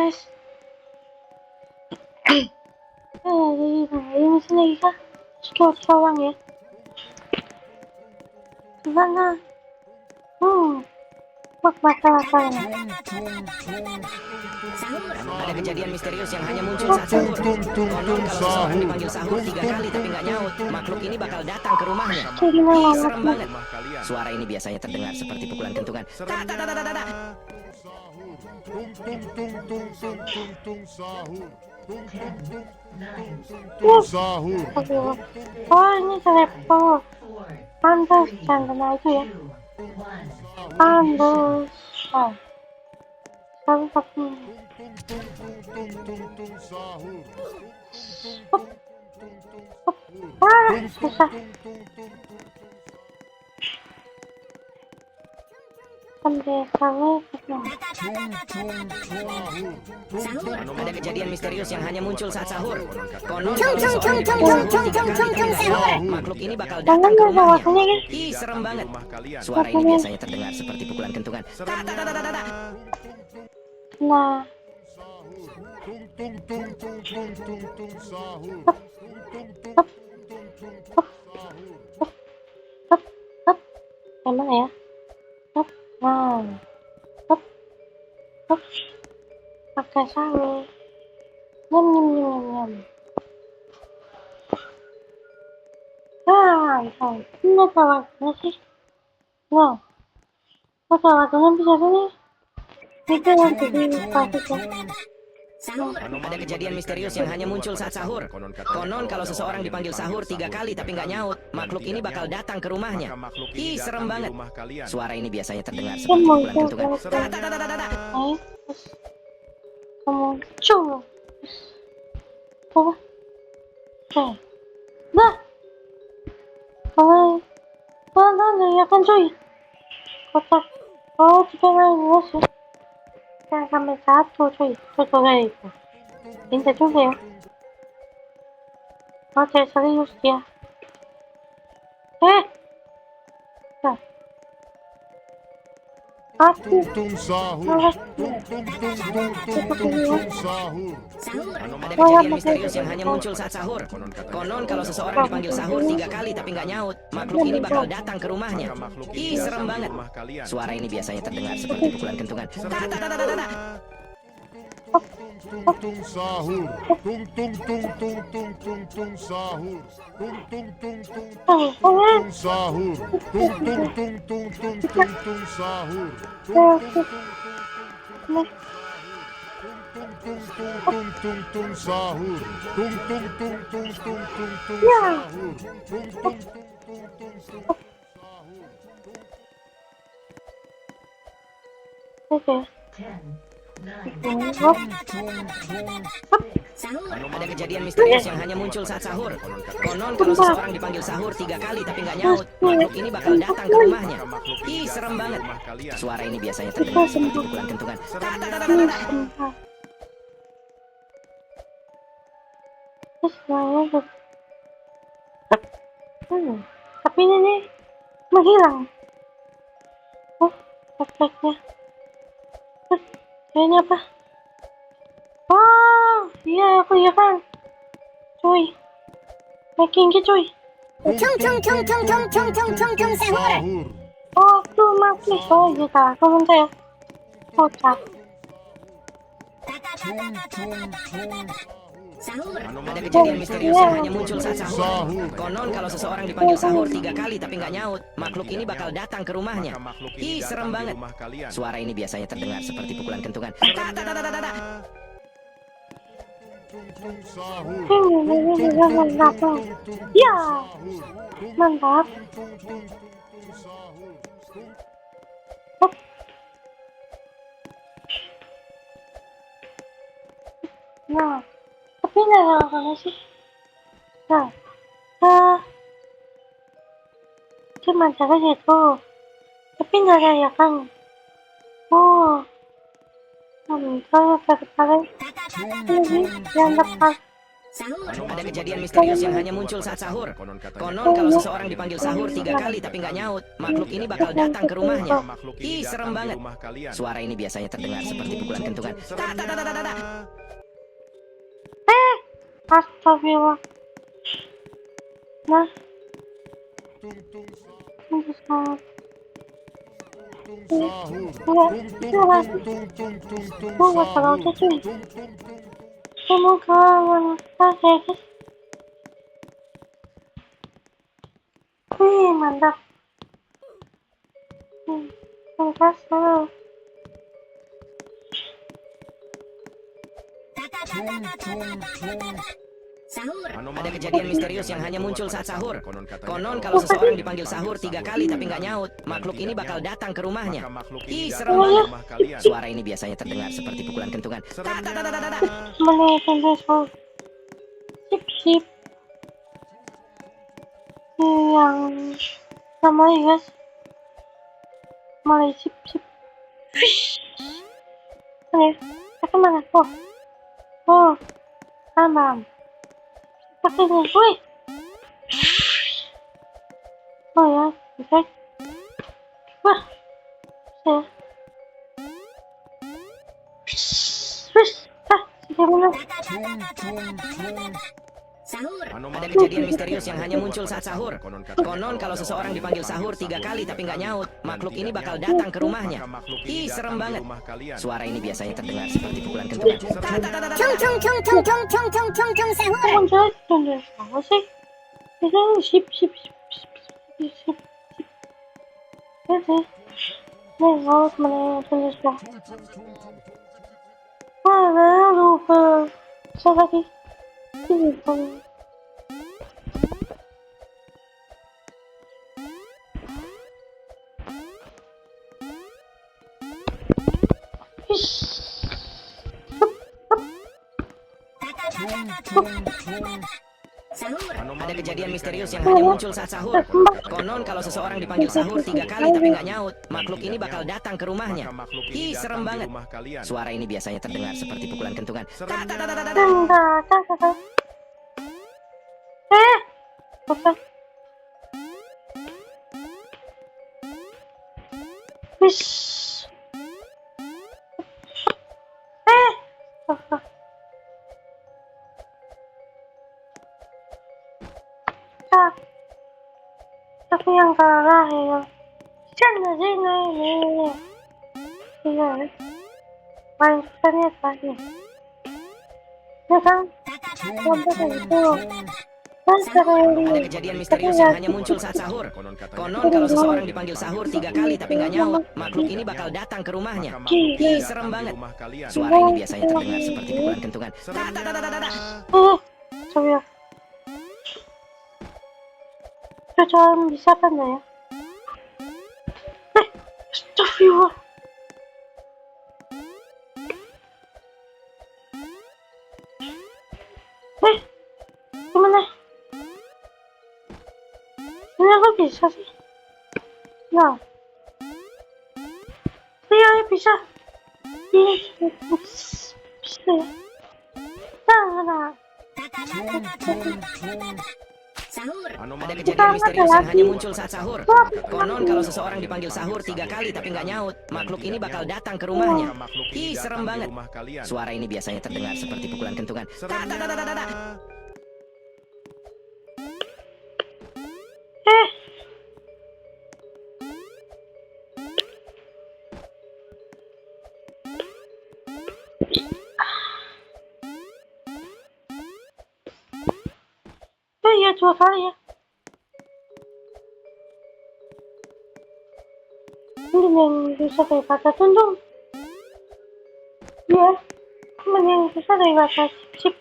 guys. Ini sini lagi kah? Sekarang ya. Gimana? Bakal. Ada kejadian misterius yang hanya muncul saat sahur. Konon kalau seseorang dipanggil sahur 3 kali tapi nggak nyaut, makhluk ini bakal datang ke rumahnya. Ih, serem banget. Suara ini biasanya terdengar seperti pukulan kentungan. Tak, tak, tak, tak, tak, tak. Sahur. Aduh. Oh, ini telepon. Pantas jangan itu ya. Pantas. Satu. Susah. Ada kejadian misterius yang hanya muncul saat sahur. Konon kalau seseorang dipanggil sahur 3 kali tapi nggak nyaut, makhluk ini bakal datang ke rumahnya. Ih, serem banget. Suara ini biasanya terdengar seperti pukulan kentungan. Tak, tak, tak, tak, tak, tak. Nah, emang ya? Nah, pakai sahur. Nyam. Ini waktunya sih. Nah, waktunya bisa sini. Itu yang jadi pasti Ada kejadian misterius yang hanya muncul saat sahur. Konon kalau seseorang dipanggil sahur 3 kali tapi nggak nyaut, makhluk ini bakal datang ke rumahnya. Ih, serem banget. Suara ini biasanya terdengar seperti pukulan kentungan. Tak, tak, tak, tak, tak, tak. kamu coba. Coba. Nah. Nah, ya kan cuy. Kotak. Oh, 3 sih. Jangan sampai 1 cuy. Tuh kayak itu. Pintar juga ya. Oke, serius dia. Nah. Aku Sahur. Ada kejadian misterius yang hanya muncul saat sahur. Konon kalau seseorang dipanggil sahur 3 kali tapi nggak nyaut, makhluk ini bakal datang ke rumahnya. Ih, serem banget. Suara ini biasanya terdengar seperti pukulan kentungan. Tak, tak, tak, tak, tak, tak. Sahur. Sahur. Sahur. Sahur. Sahur. Oke. Ada kejadian misterius yang hanya muncul saat sahur. Konon kalau seseorang dipanggil sahur 3 kali tapi nggak nyaut, makhluk ini bakal datang ke rumahnya. Ih, serem banget. Suara ini biasanya terdengar seperti pukulan kentungan. Tak, tak, tak, tak, tak, tak. Tapi ini nih menghilang. Oh, efeknya. Kayaknya apa? Oh, iya aku iya kan. Cuy. Making cuy. Sahur. Oh, tuh masih. Oh, iya kak. Aku minta ya. Kocak. Ada kejadian misterius yang hanya muncul saat sahur. Konon kalau seseorang dipanggil sahur 3 kali tapi nggak nyaut, makhluk ini bakal datang ke rumahnya. Ih, serem banget. Suara ini biasanya terdengar seperti pukulan kentungan. Tak, tak, tak, tak, tak, tak. Mantap. Ya. Mantap. Nah, tapi nggak apa sih. Nah, cuma cara gitu. Tapi nggak ya kan. Oh, kalau terkali ini yang lepas Ada kejadian misterius yang hanya muncul saat sahur. Konon kalau seseorang dipanggil sahur 3 kali tapi nggak nyaut, makhluk ini bakal datang ke rumahnya. Ih, serem banget. Suara ini biasanya terdengar seperti pukulan kentungan. Tak, tak, tak, tak, tak, tak. Astagfirullah. Nah, Tung tung ini sangat. sahur. Gue nggak tahu tuh cuy. Semoga bermanfaat ya guys. Wih, mantap. Terima Ada kejadian misterius yang hanya muncul saat sahur. Konon kalau seseorang dipanggil sahur 3 kali tapi nggak nyaut, makhluk ini bakal datang ke rumahnya. Ih, serem banget. Suara ini biasanya terdengar seperti pukulan kentungan. Tak, tak, tak, tak, tak, tak. menaikkan sahur. Sip. Yang sama ya guys. Mulai sip. Fish. Mana? Oh, tamam. Seperti ini, wih. Oh ya, oke. Wah, saya. Bagaimana? Ada kejadian misterius yang hanya muncul saat sahur. Konon kalau seseorang dipanggil sahur 3 kali tapi nggak nyaut, makhluk ini bakal datang ke rumahnya. Ih, serem banget. Suara ini biasanya terdengar seperti pukulan kentungan. Sahur. Apa sih? Itu sip. Oke. Nih, harus menaikkan sahur. Lupa. Lagi. Ada kejadian misterius yang hanya muncul saat sahur. Konon kalau seseorang dipanggil sahur 3 kali tapi nggak nyaut, makhluk ini bakal datang ke rumahnya. Ih, serem banget. Suara ini biasanya terdengar seperti pukulan kentungan. Tak, tak, tak, tak, tak. Apa? Wish. Apa? Tapi yang kalah ya. Sana sini. Iya. Paling susahnya tadi. Ya kan? Itu. Ada kejadian misterius yang hanya muncul saat sahur. Konon kalau seseorang dipanggil sahur 3 kali tapi nggak nyaut, makhluk ini bakal datang ke rumahnya. Ih, serem banget. Suara ini biasanya terdengar seperti pukulan kentungan. Tak, tak, tak, tak, tak. Coba. Coba bisa kan ya? Astagfirullah. Gimana? Ini aku bisa sih? Nah. Iya, bisa. Bisa ya? Nah. Ada kejadian misterius yang hanya muncul saat sahur. Konon kalau seseorang dipanggil sahur 3 kali tapi nggak nyaut, makhluk ini bakal datang ke rumahnya. Ih, serem banget. Suara ini biasanya terdengar seperti pukulan kentungan. Tak, tak, tak, tak, tak, tak. Iya, 2 kali ya. Ini yang bisa daripada tundung. Iya. Ini yang bisa daripada sip.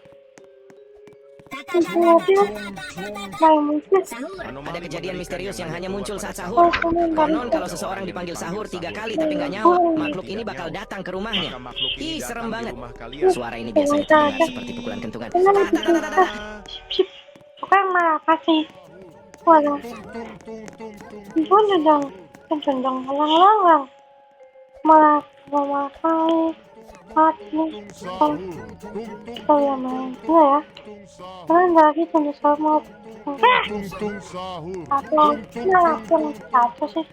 Ada kejadian misterius yang hanya muncul saat sahur. Konon kalau seseorang dipanggil sahur 3 kali tapi nggak nyaut, makhluk ini bakal datang ke rumahnya. Ih, serem banget. Suara ini biasanya terdengar seperti pukulan kentungan. Tak, tak, tak, tak, tak. Sip. Pokoknya malah kasih. Waduh. Itu dong. Halang. Malah kali. mati. tung sahur, tung Oh ya main. Enggak ya? Karena nggak lagi tunggu sama. tung sahur, Atau nggak langsung satu sih.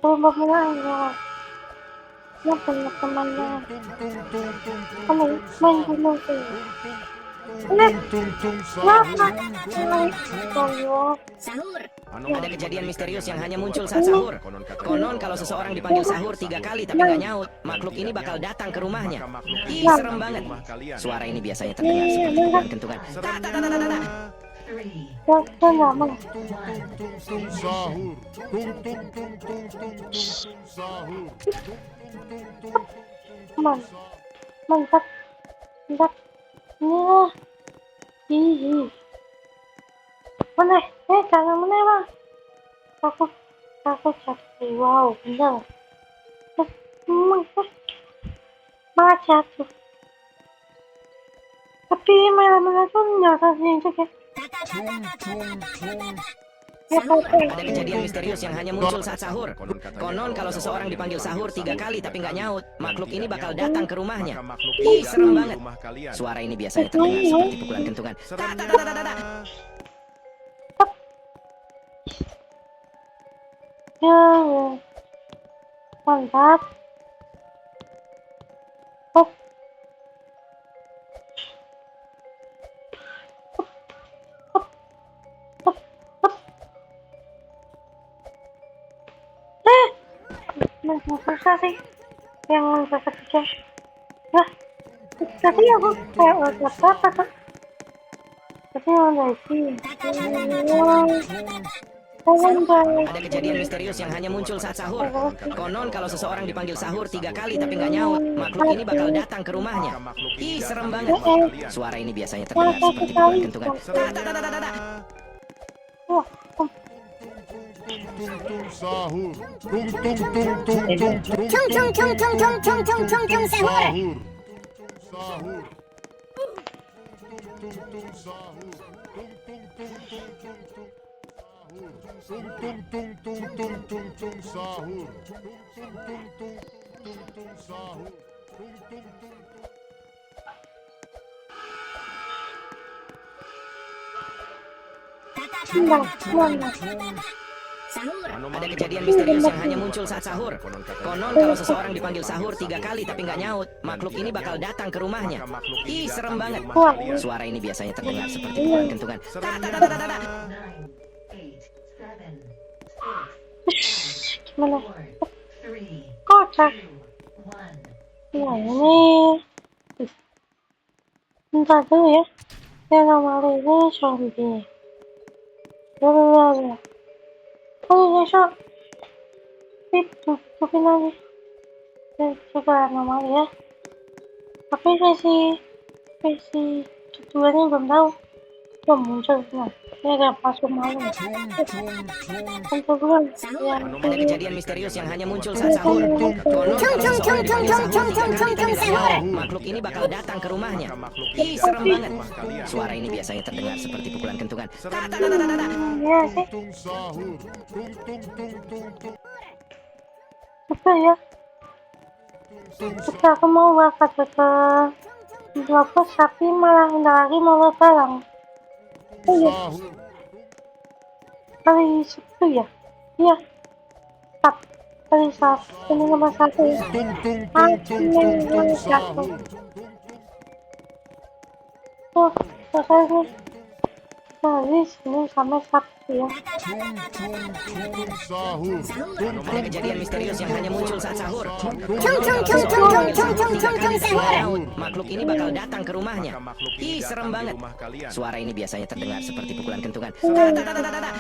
Belum bermain ya. Nggak punya temannya. Kamu main dulu sih. Kenapa? Oh ya. Sahur. Ada kejadian misterius yang hanya muncul saat sahur. Konon kalau seseorang dipanggil sahur 3 kali tapi nggak nyaut, makhluk ini bakal datang ke rumahnya. Ih, serem banget. Suara ini biasanya terdengar seperti pukulan kentungan. Ta ta ta ta ta ta. Saya nggak mau. tung sahur, sahur, Mantap. Mantap. Inilah. Ih. Mana? Jangan mana bang? Aku jatuh. Wow, bener. Malah jatuh. Tapi malam-malam tuh nggak kasih juga. Ya, Ada kejadian misterius yang hanya muncul saat sahur. Konon kalau seseorang dipanggil sahur 3 kali tapi nggak nyaut, makhluk ini bakal datang ke rumahnya. Ih, serem banget. Suara ini biasanya terdengar seperti pukulan kentungan. Ta ta ta ta ta ta. ya. Mantap. Hop. Susah sih yang ketiga. Nah, tadi aku kayak apa tuh? Tapi yang lagi. Ada kejadian misterius yang hanya muncul saat sahur. Konon kalau seseorang dipanggil sahur 3 kali tapi nggak nyaut, makhluk ini bakal datang ke rumahnya. Ih, serem banget. Suara ini biasanya terdengar seperti pukulan kentungan. Ta ta ta ta ta ta. sahur, sahur, sahur, Ada kejadian misterius yang hanya muncul saat sahur. Konon kalau seseorang dipanggil sahur 3 kali tapi nggak nyaut, makhluk ini bakal datang ke rumahnya. Ih, serem banget. Suara ini biasanya terdengar seperti pukulan kentungan. Ta ta ta ta ta ta. Gimana? Kocak. Ya ini. Bentar dulu ya. Yang nomor ini zombie. Lalu. Oh, besok. Tutupin lagi. Coba nomor ya. Tapi versi keduanya belum tahu. Belum muncul semua. Ini ada masuk malam. Untuk bulan. Ada kejadian misterius yang hanya muncul saat sahur. Konon kalau seseorang dipanggil sahur 3 kali tapi nggak nyaut, makhluk ini bakal datang ke rumahnya. Ih, serem banget. Suara ini biasanya terdengar seperti pukulan kentungan. Ta ta ta ta ta ta. Ya sih. Betul ya. Kita aku mau berangkat ke Blogos tapi malah nggak lagi mau lebaran. Oh ya. Hari Sabtu ya? Iya. Hari Sabtu. Ini nomor 1 ya. Oh, selesai nih. Hari Senin sampai Sabtu ya. Ada kejadian misterius yang hanya muncul saat sahur. Makhluk ini bakal datang ke rumahnya. Ih, serem banget. Suara ini biasanya terdengar seperti pukulan kentungan. Ta ta ta ta ta ta.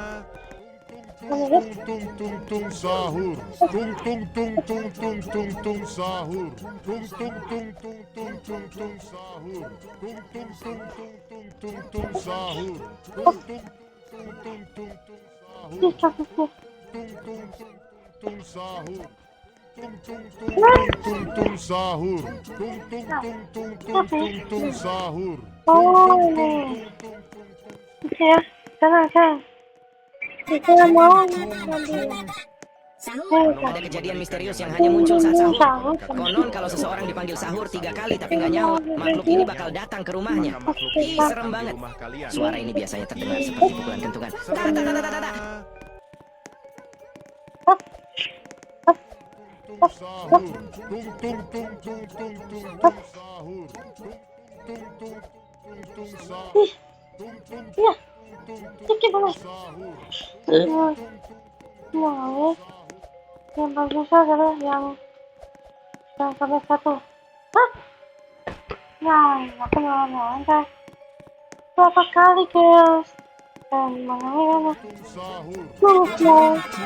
Sahur, sahur, sahur. Oh, ya. Tenang. Kita mau ngambil. Ada kejadian misterius yang hanya muncul saat sahur. Konon kalau seseorang dipanggil sahur 3 kali tapi nggak nyaut, makhluk ini bakal datang ke rumahnya. Ih, serem banget. Suara ini biasanya terdengar seperti pukulan kentungan. Tak, tak, tak, tak, tak, tak. Tung sahur. Tung tung tung tung tung tung tung sahur. Tung tung tung tung sahur. Tung tung Iya, tung tung dikit banget. sahur. Nah, yang bagusnya adalah yang sampai 1. Hah? Nah, aku nggak berapa kali guys. Dan mana Tung sahur.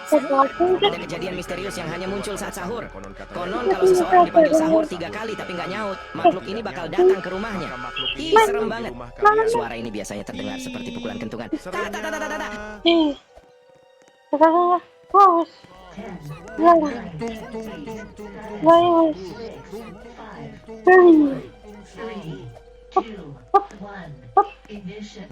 Ada kejadian misterius yang hanya muncul saat sahur. Konon kalau seseorang dipanggil sahur 3 kali tapi nggak nyaut, makhluk ini bakal datang ke rumahnya. Ih, serem banget. Suara ini biasanya terdengar seperti pukulan kentungan. Tak, tak, tak, tak, tak, tak. Ih, sekarang bagus. Ya, Tung tung tung tung tung bagus. Three, two, one, ignition.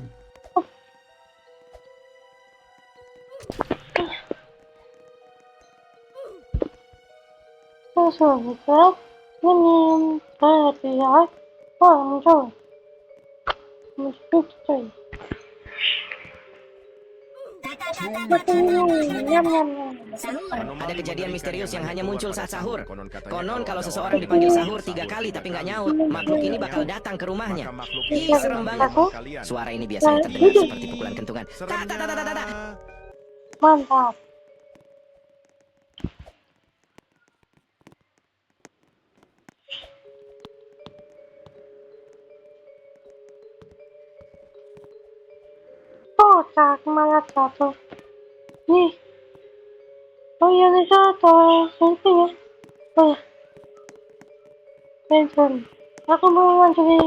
Sesuatu ini terlihat muncul. Muncul. Ada kejadian misterius yang hanya muncul saat sahur. Konon kalau seseorang dipanggil sahur 3 kali tapi nggak nyaut, makhluk ini bakal datang ke rumahnya. Ih, serem banget. Suara ini biasanya terdengar seperti pukulan kentungan. Tak, tak, tak, tak, tak, tak. Mantap. Kocak malah satu. Nih. Oh iya nih satu. Penting ya. Oh ya. Penting. Aku mau jadi.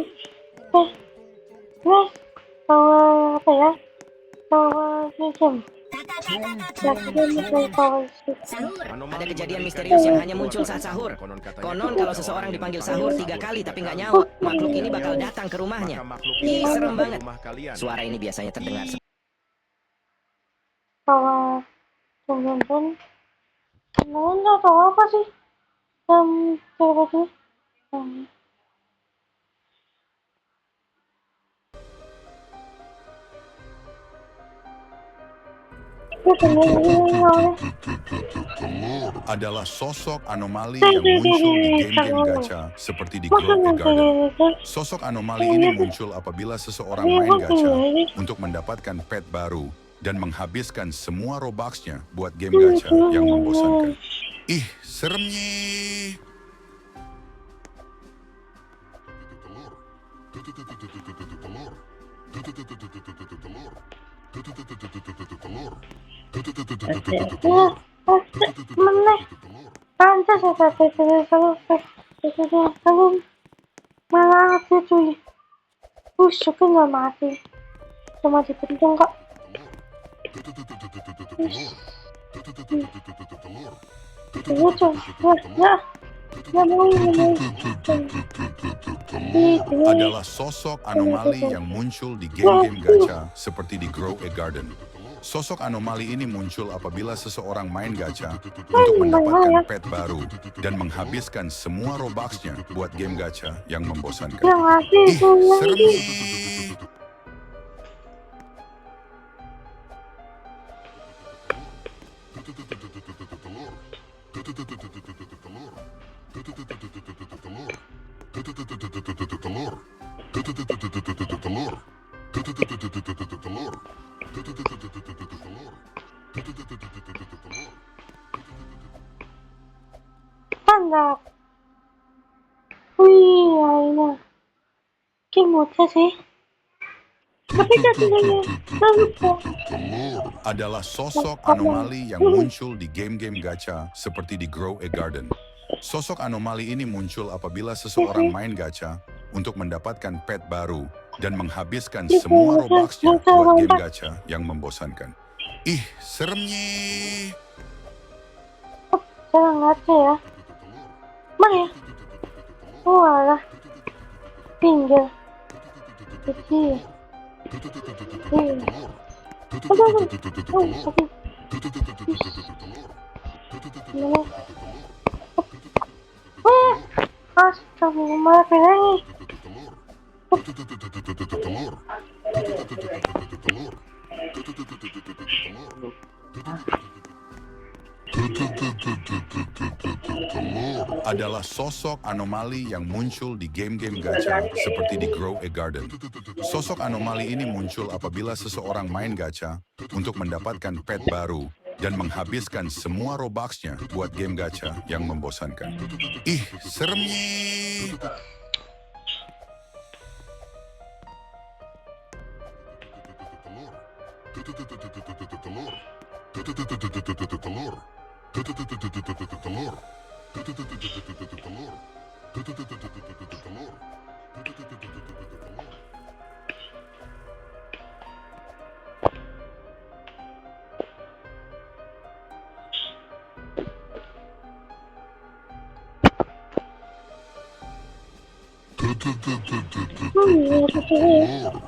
Guys. Bawa apa ya? Bawa game. Ada kejadian misterius yang hanya muncul saat sahur. Konon kalau seseorang dipanggil sahur 3 kali tapi nggak nyaut, makhluk ini bakal datang ke rumahnya. Ih, serem banget. Suara ini biasanya terdengar Bawa tonton. Nggak tahu apa sih. Coba sih. Adalah sosok anomali yang muncul di game-game gacha seperti di Grow a Garden. Sosok anomali ini muncul apabila seseorang main gacha untuk mendapatkan pet baru dan menghabiskan semua Robux-nya buat game gacha yang membosankan. Ih, seremnya. Meneh. Pantas ya tapi kalau malah mati cuy. Busuk nggak mati. Cuma dipentung kok. Adalah sosok anomali yang muncul di game-game gacha seperti di Grow a Garden. Sosok anomali ini muncul apabila seseorang main gacha untuk mendapatkan pet baru dan menghabiskan semua Robux-nya buat game gacha yang membosankan. Ih, serem nih. Mantap. Wih, akhirnya. Gimana sih? Tapi jadinya Adalah sosok anomali yang muncul di game-game gacha seperti di Grow a Garden. Sosok anomali ini muncul apabila seseorang main gacha untuk mendapatkan pet baru dan menghabiskan semua Robux-nya buat game gacha yang membosankan. Ih, seremnya. jangan ngaca ya. Mana ya? Walah. Pinggir. Kecil. Aduh. Gimana? Astagfirullah, lagi. Adalah sosok anomali yang muncul di game-game gacha seperti di Grow a Garden. Sosok anomali ini muncul apabila seseorang main gacha untuk mendapatkan pet baru dan menghabiskan semua Robux-nya buat game gacha yang membosankan. Ih, seremnya!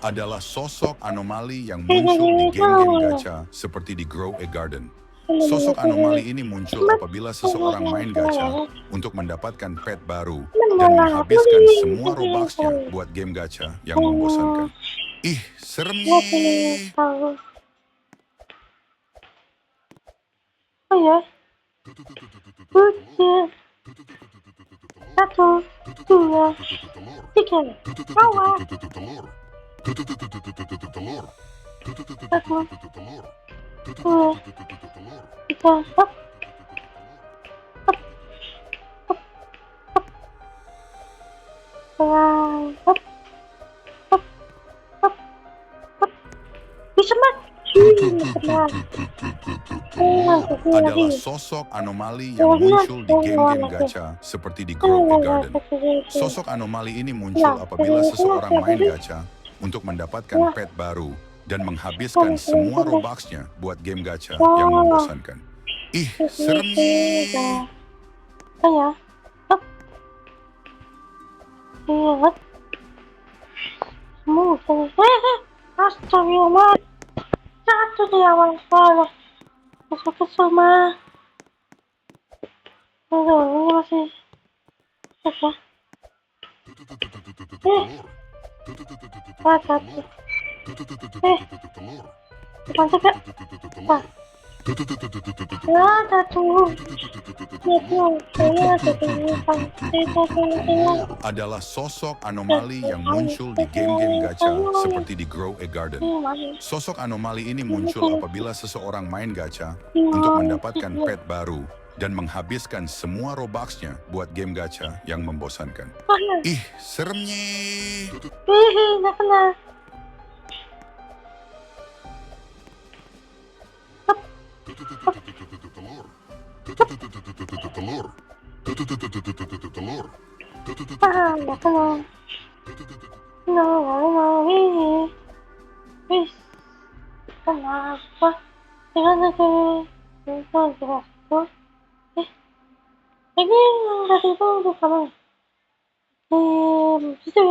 Adalah sosok anomali yang muncul di game-game gacha seperti di Grow a Garden. Sosok anomali ini muncul apabila seseorang main gacha untuk mendapatkan pet baru dan menghabiskan semua Robux-nya buat game gacha yang membosankan. Ih, seremnya! Oh ya, Bukit. 1, 2, 3, bawah. 1, 2, 3, hop. Pelan, hop. Hop, hop, hop. Bisa mat. Adalah sosok anomali yang muncul di game-game gacha seperti di Grow a Garden. Sosok anomali ini muncul apabila seseorang main gacha untuk mendapatkan pet baru dan menghabiskan semua Robux-nya buat game gacha yang membosankan. Ih, seremnya! Ya, hop. Iya, hop. Semua, astagfirullah. Satu di awal sekolah. Kesel mah. Aduh, ini masih. Apa? Satu. Mantap ya? Wah. Adalah sosok anomali yang muncul di game-game gacha seperti di Grow a Garden. Sosok anomali ini muncul apabila seseorang main gacha untuk mendapatkan pet baru dan menghabiskan semua Robux-nya buat game gacha yang membosankan. Ih, seremnya! Nggak kena. Nggak kena. Wih. Kenapa? Jangan jelas tuh. Ini yang tadi itu udah kamu. Situ.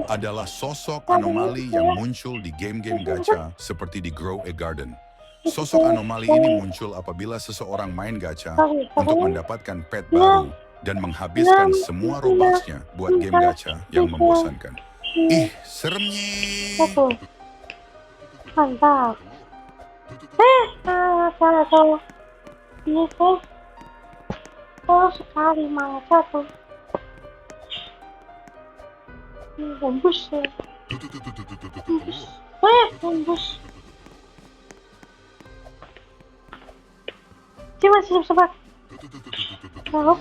Adalah sosok anomali yang muncul di game-game gacha seperti di Grow a Garden. Sosok anomali ini muncul apabila seseorang main gacha untuk mendapatkan pet baru dan menghabiskan semua Robux-nya buat game gacha yang membosankan. Ih, seremnya! Mantap. Satu. Ini tuh. Oh, sekali malah satu. Tembus ya. Tembus. Masih sempat. Halo.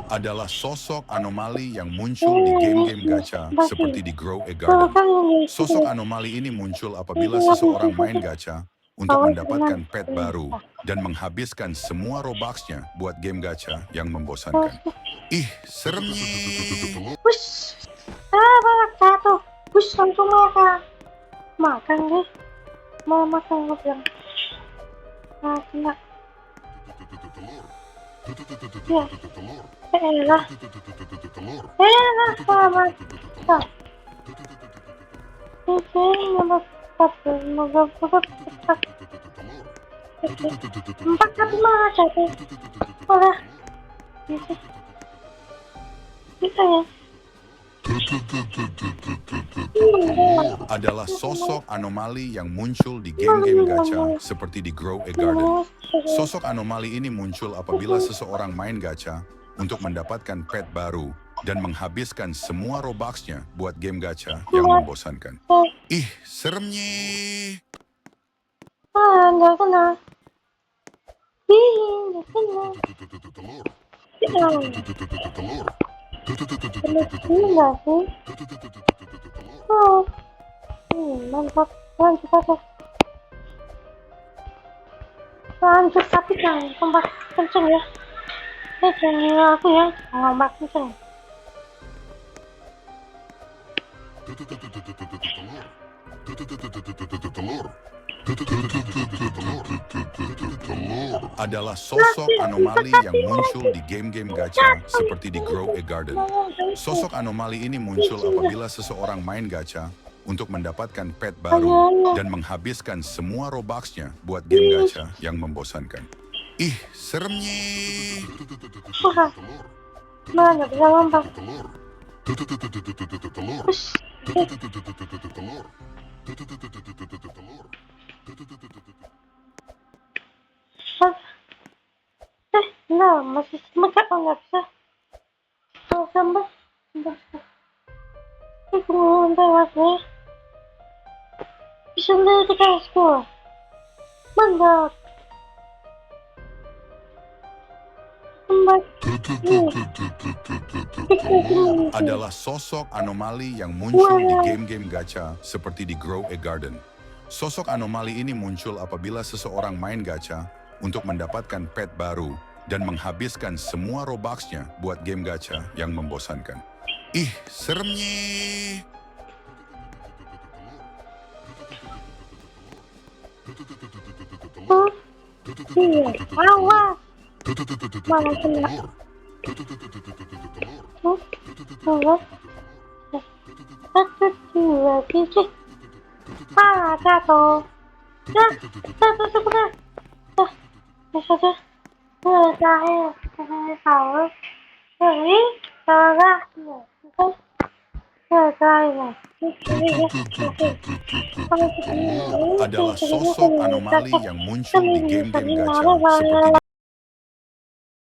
Adalah sosok anomali yang muncul di game-game gacha seperti di Grow a Garden. Sosok anomali ini muncul apabila seseorang main gacha untuk mendapatkan pet baru dan menghabiskan semua Robux-nya buat game gacha yang membosankan. Ih, seremnya! Wush, banyak satu. Wush, langsung makan deh. Mau makan gue bilang. Nah, kena. Ya, Telur. elah. Telur. Elah, selamat. Ah, oke, nomor 1. Nomor 4. Empat satu malah jatuh. Udah, bisa. Bisa ya. Adalah sosok anomali yang muncul di game-game gacha seperti di Grow a Garden. Sosok anomali ini muncul apabila seseorang main gacha untuk mendapatkan pet baru dan menghabiskan semua Robux-nya buat game gacha yang membosankan. Ih, seremnya. Ah, nggak kena. Ih, nggak kena. Telur. Ya, Telur. enggak sih. Oh, mantap. Lanjut aja. Lanjut tapi jangan ombak kenceng ya. Jangan aku ya, jangan ombak kenceng. Adalah sosok anomali yang muncul di game-game gacha seperti di Grow a Garden. Sosok anomali ini muncul apabila seseorang main gacha untuk mendapatkan pet baru dan menghabiskan semua Robux-nya buat game gacha yang membosankan. Ih, seremnya. Wah, mana bisa lompat. Nah, masih semekat nggak bisa. Kalau sampai, ini kemudian tewas nih. Bisa lihat kasku. Mantap. Adalah sosok anomali yang muncul di game-game gacha seperti di Grow a Garden. Sosok anomali ini muncul apabila seseorang main gacha untuk mendapatkan pet baru dan menghabiskan semua Robux-nya buat game gacha yang membosankan. Ih, seremnya. Iya, awas. Malah kena. Awas. 1, 2, 3. Ah, jatuh. Nah, jatuh sebentar. Ah, bisa aja. Terakhir, tahu. Jadi, salah. Terakhir. Adalah sosok anomali yang muncul di game-game gacha seperti